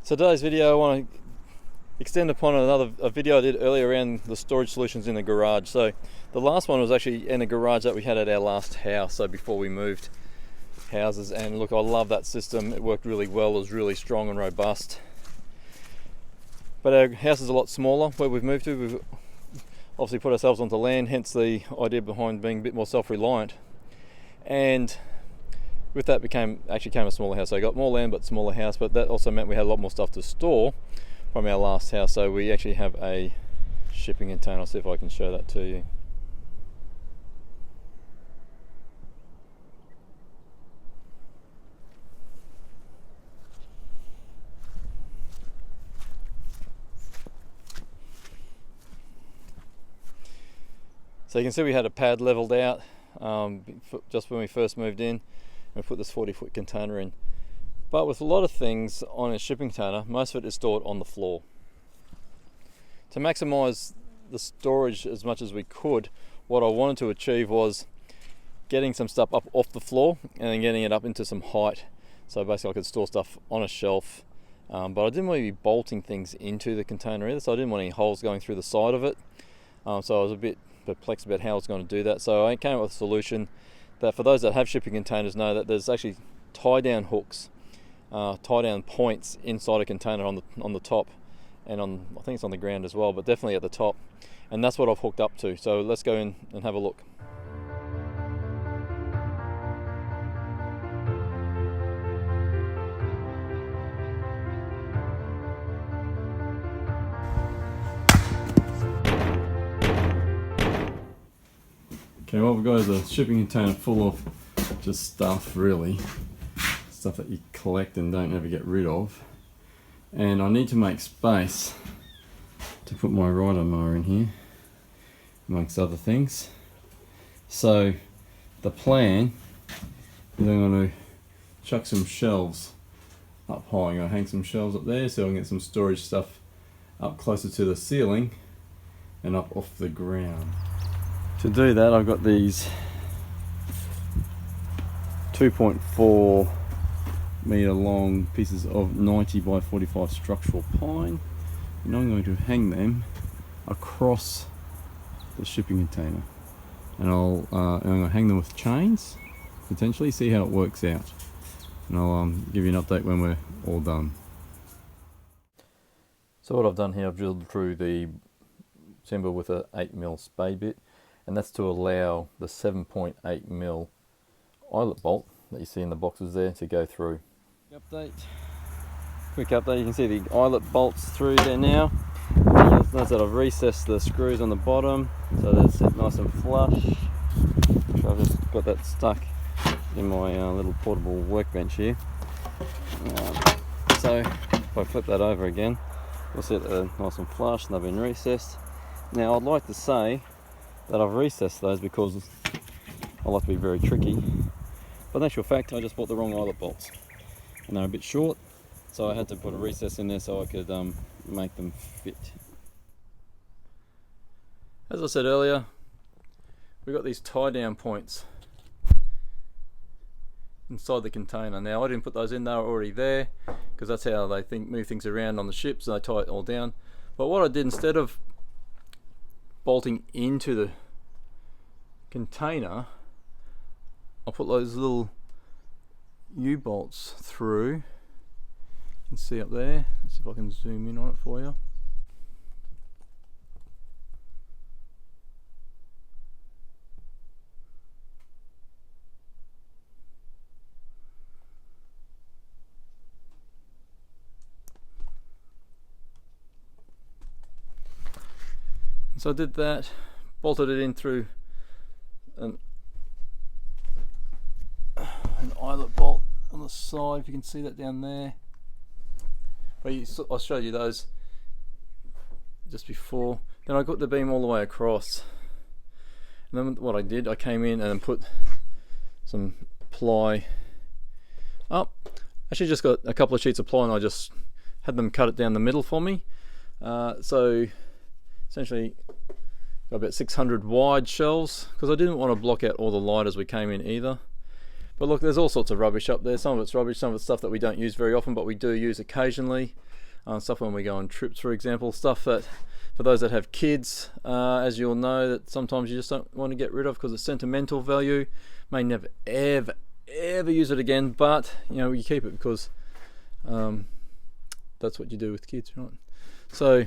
So today's video I want to extend upon a video I did earlier around the storage solutions in the garage. So the last one was actually in a garage that we had at our last house, so before we moved houses. And look, I love that system. It worked really well. It was really strong and robust. But our house is a lot smaller where we've moved to. We've obviously put ourselves onto land, hence the idea behind being a bit more self-reliant. And with that came a smaller house. So I got more land but smaller house, but that also meant we had a lot more stuff to store from our last house. So we actually have a shipping container. I'll see if I can show that to you. So you can see we had a pad leveled out just when we first moved in. We put this 40-foot container in. But with a lot of things on a shipping container, most of it is stored on the floor. To maximize the storage as much as we could, what I wanted to achieve was getting some stuff up off the floor and then getting it up into some height. So basically I could store stuff on a shelf, but I didn't want to be bolting things into the container either, so I didn't want any holes going through the side of it. So I was a bit perplexed about how I was going to do that. So I came up with a solution that, for those that have shipping containers, know that there's actually tie down hooks, tie down points inside a container on the top, and I think it's on the ground as well, but definitely at the top. And that's what I've hooked up to. So let's go in and have a look. Okay, what we've got is a shipping container full of just stuff, really. Stuff that you collect and don't ever get rid of. And I need to make space to put my rider mower in here, amongst other things. So the plan is I'm going to chuck some shelves up high. I'm going to hang some shelves up there so I can get some storage stuff up closer to the ceiling and up off the ground. To do that, I've got these 2.4 meter long pieces of 90 by 45 structural pine, and I'm going to hang them across the shipping container, and I'm going to hang them with chains, potentially, see how it works out, and I'll give you an update when we're all done. So what I've done here, I've drilled through the timber with a 8mm spade bit, and that's to allow the 7.8mm eyelet bolt that you see in the boxes there to go through. Quick update, you can see the eyelet bolts through there now. You'll notice that I've recessed the screws on the bottom so that it's set nice and flush. So I've just got that stuck in my little portable workbench here. So if I flip that over again, you'll see that nice and flush and they've been recessed. Now I'd like to say that I've recessed those because I like to be very tricky, but in actual fact I just bought the wrong eyelet bolts and they're a bit short, so I had to put a recess in there so I could make them fit. As I said earlier, we've got these tie down points inside the container. Now I didn't put those in, they were already there because that's how they move things around on the ships, and they tie it all down. But what I did, instead of bolting into the container, I'll put those little U-bolts through. You can see up there. Let's see if I can zoom in on it for you. So I did that, bolted it in through an eyelet bolt on the side, if you can see that down there. But I showed you those just before. Then I got the beam all the way across. And then what I did, I came in and put some ply up. Actually just got a couple of sheets of ply and I just had them cut it down the middle for me. So essentially got about 600 wide shelves because I didn't want to block out all the light as we came in either. But look, there's all sorts of rubbish up there. Some of it's rubbish, some of it's stuff that we don't use very often, but we do use occasionally. stuff when we go on trips, for example, stuff that for those that have kids, as you'll know, that sometimes you just don't want to get rid of because it's sentimental value. May never ever use it again, but you know, you keep it because that's what you do with kids, right? So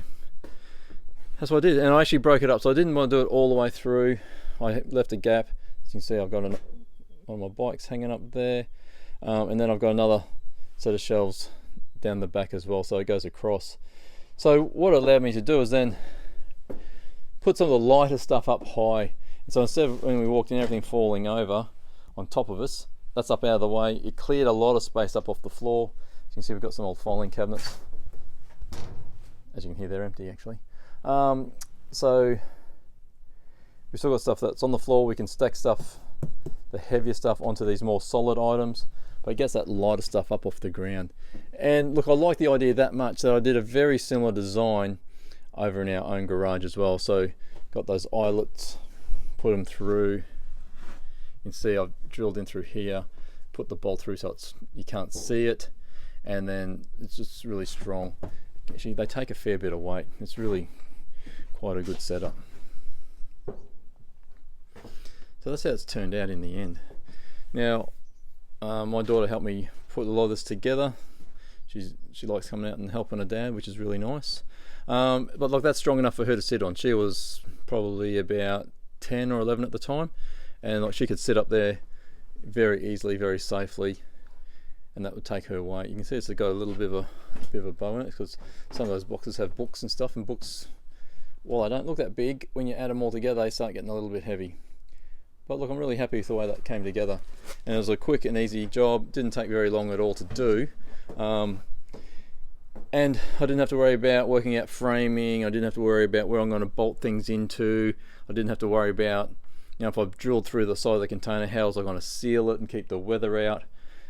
that's what I did, and I actually broke it up, so I didn't want to do it all the way through. I left a gap. As you can see, I've got one of my bikes hanging up there, and then I've got another set of shelves down the back as well, so it goes across. So what it allowed me to do is then put some of the lighter stuff up high. And so instead of when we walked in everything falling over on top of us, that's up out of the way. It cleared a lot of space up off the floor. As you can see, we've got some old filing cabinets. As you can hear, they're empty actually. So we've still got stuff that's on the floor. We can stack stuff, the heavier stuff, onto these more solid items, but it gets that lighter stuff up off the ground. And look, I like the idea that much that I did a very similar design over in our own garage as well. So got those eyelets, put them through. You can see I've drilled in through here, put the bolt through so you can't see it, and then it's just really strong. Actually, they take a fair bit of weight. It's really quite a good setup. So that's how it's turned out in the end. Now, my daughter helped me put a lot of this together. She likes coming out and helping her dad, which is really nice. But look, that's strong enough for her to sit on. She was probably about 10 or 11 at the time, and like she could sit up there very easily, very safely, and that would take her weight. You can see it's got a little bit of a bow in it because some of those boxes have books and stuff, and books, while they don't look that big, when you add them all together, they start getting a little bit heavy. But look, I'm really happy with the way that came together, and it was a quick and easy job. Didn't take very long at all to do. And I didn't have to worry about working out framing. I didn't have to worry about where I'm going to bolt things into. I didn't have to worry about, you know, if I've drilled through the side of the container, how was I going to seal it and keep the weather out.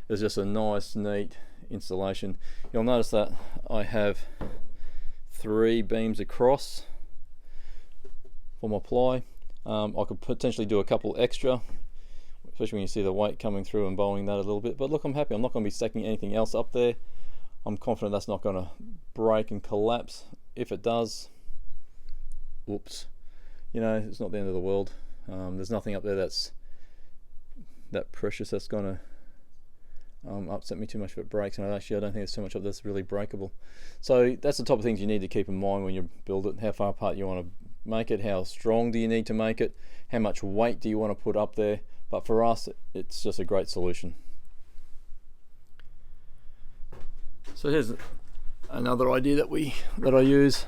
It was just a nice, neat installation. You'll notice that I have 3 beams across for my ply. I could potentially do a couple extra, especially when you see the weight coming through and bowing that a little bit. But look, I'm happy. I'm not going to be stacking anything else up there. I'm confident that's not going to break and collapse. If it does, whoops, you know, it's not the end of the world. There's nothing up there that's that precious that's going to upset me too much if it breaks. And actually, I don't think there's too much of this really breakable. So that's the type of things you need to keep in mind when you build it. How far apart you want to make it, how strong do you need to make it, how much weight do you want to put up there. But for us, it's just a great solution. So here's another idea that I use.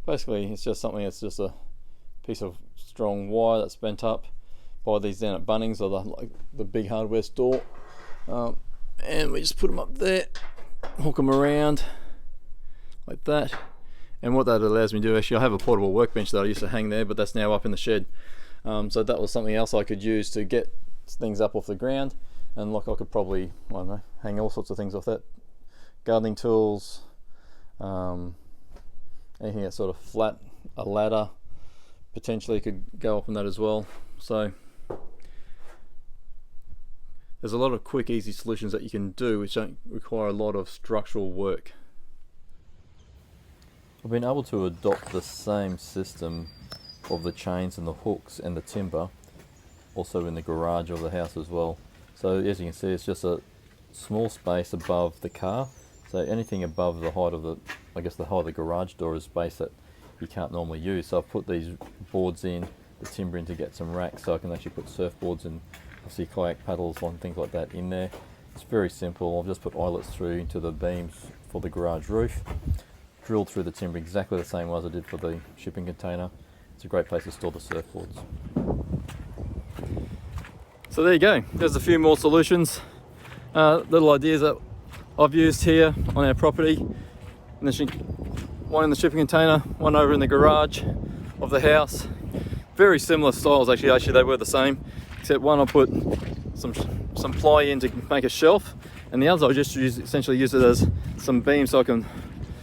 Basically, it's just something that's just a piece of strong wire that's bent up. Buy these down at Bunnings or the big hardware store, and we just put them up there, hook them around like that. And what that allows me to do, actually, I have a portable workbench that I used to hang there, but that's now up in the shed. So that was something else I could use to get things up off the ground. And look, I could probably, I don't know, hang all sorts of things off that. Gardening tools, anything that's sort of flat, a ladder, potentially could go up on that as well. So there's a lot of quick, easy solutions that you can do which don't require a lot of structural work. I've been able to adopt the same system of the chains and the hooks and the timber also in the garage of the house as well. So as you can see, it's just a small space above the car. So anything above the height of the height of the garage door is space that you can't normally use. So I've put these boards in, the timber in to get some racks so I can actually put surfboards and obviously kayak paddles and things like that in there. It's very simple. I've just put eyelets through into the beams for the garage roof. Drilled through the timber exactly the same way as I did for the shipping container. It's a great place to store the surfboards. So there you go, there's a few more solutions, little ideas that I've used here on our property. One in the shipping container, one over in the garage of the house. Very similar styles actually they were the same, except one I put some ply in to make a shelf, and the other I just essentially use it as some beams so I can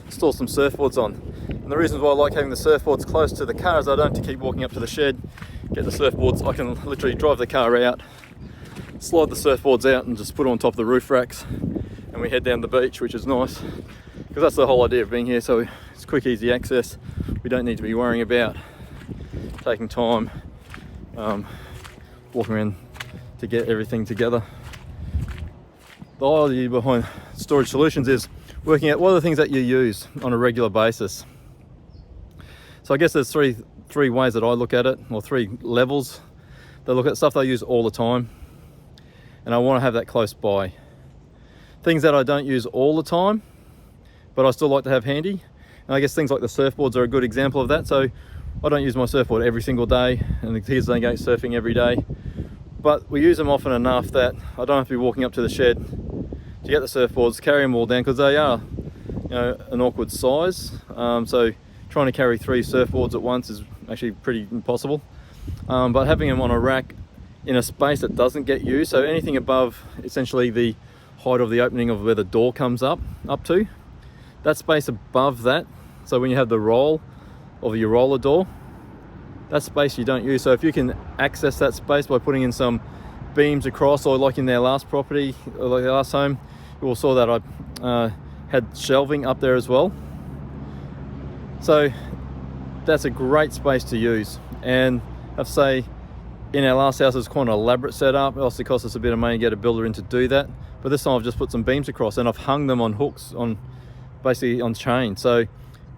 store some surfboards on. And the reasons why I like having the surfboards close to the car is I don't have to keep walking up to the shed, get the surfboards. I can literally drive the car out, slide the surfboards out and just put them on top of the roof racks. And and we head down the beach, which is nice because that's the whole idea of being here. So it's quick, easy access. We don't need to be worrying about taking time walking around to get everything together. The idea behind storage solutions is working out what are the things that you use on a regular basis. So I guess there's three ways that I look at it, or three levels. They look at stuff that I use all the time, and I want to have that close by. Things that I don't use all the time, but I still like to have handy. And I guess things like the surfboards are a good example of that. So I don't use my surfboard every single day, and the kids don't go surfing every day, but we use them often enough that I don't have to be walking up to the shed to get the surfboards, carry them all down, because they are, you know, an awkward size. So trying to carry 3 surfboards at once is actually pretty impossible. But having them on a rack in a space that doesn't get used, so anything above essentially the height of the opening of where the door comes up to, that space above that, so when you have the roll of your roller door, that space you don't use. So if you can access that space by putting in some beams across, or like in their last property, or like their last home, you all saw that I had shelving up there as well. So that's a great space to use. And I have to say, in our last house, it was quite an elaborate setup. It also cost us a bit of money to get a builder in to do that. But this time I've just put some beams across, and I've hung them on hooks, basically on chain. So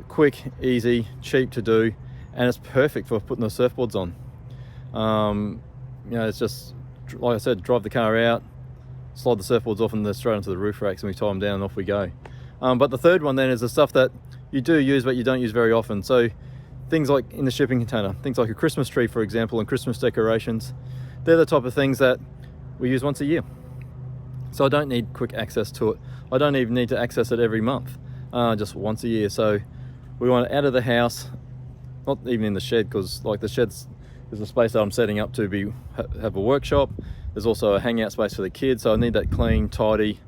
quick, easy, cheap to do, and it's perfect for putting the surfboards on. You know, it's just, like I said, drive the car out, slide the surfboards off, and they're straight onto the roof racks, and we tie them down and off we go. But the third one then is the stuff that you do use but you don't use very often. So things like in the shipping container, things like a Christmas tree, for example, and Christmas decorations. They're the type of things that we use once a year. So I don't need quick access to it. I don't even need to access it every month, just once a year. So we want it out of the house, not even in the shed, because like the shed's is a space that I'm setting up to have a workshop. There's also a hangout space for the kids, so I need that clean, tidy,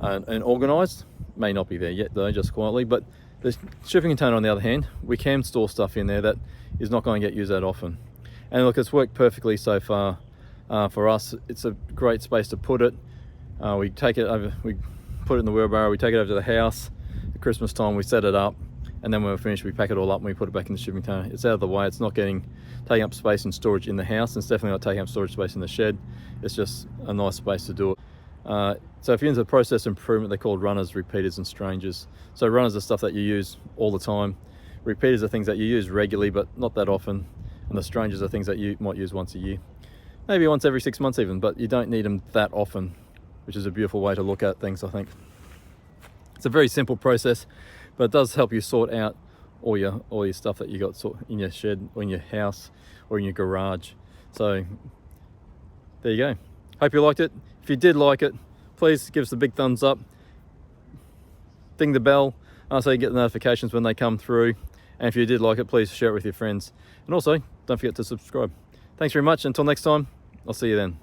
and organised. May not be there yet though, just quietly. But the shipping container, on the other hand, we can store stuff in there that is not going to get used that often. And look, it's worked perfectly so far for us. It's a great space to put it. We take it over, we put it in the wheelbarrow, we take it over to the house. At Christmas time, we set it up, and then when we're finished, we pack it all up and we put it back in the shipping container. It's out of the way. It's not taking up space and storage in the house, and it's definitely not taking up storage space in the shed. It's just a nice space to do it. So if you're into process improvement, they're called runners, repeaters, and strangers. So runners are stuff that you use all the time. Repeaters are things that you use regularly, but not that often. And the strangers are things that you might use once a year. Maybe once every 6 months even, but you don't need them that often, which is a beautiful way to look at things, I think. It's a very simple process, but it does help you sort out all your stuff that you got in your shed, or in your house, or in your garage. So there you go. Hope you liked it. If you did like it, please give us a big thumbs up. Ding the bell so you get the notifications when they come through. And if you did like it, please share it with your friends. And also, don't forget to subscribe. Thanks very much. Until next time, I'll see you then.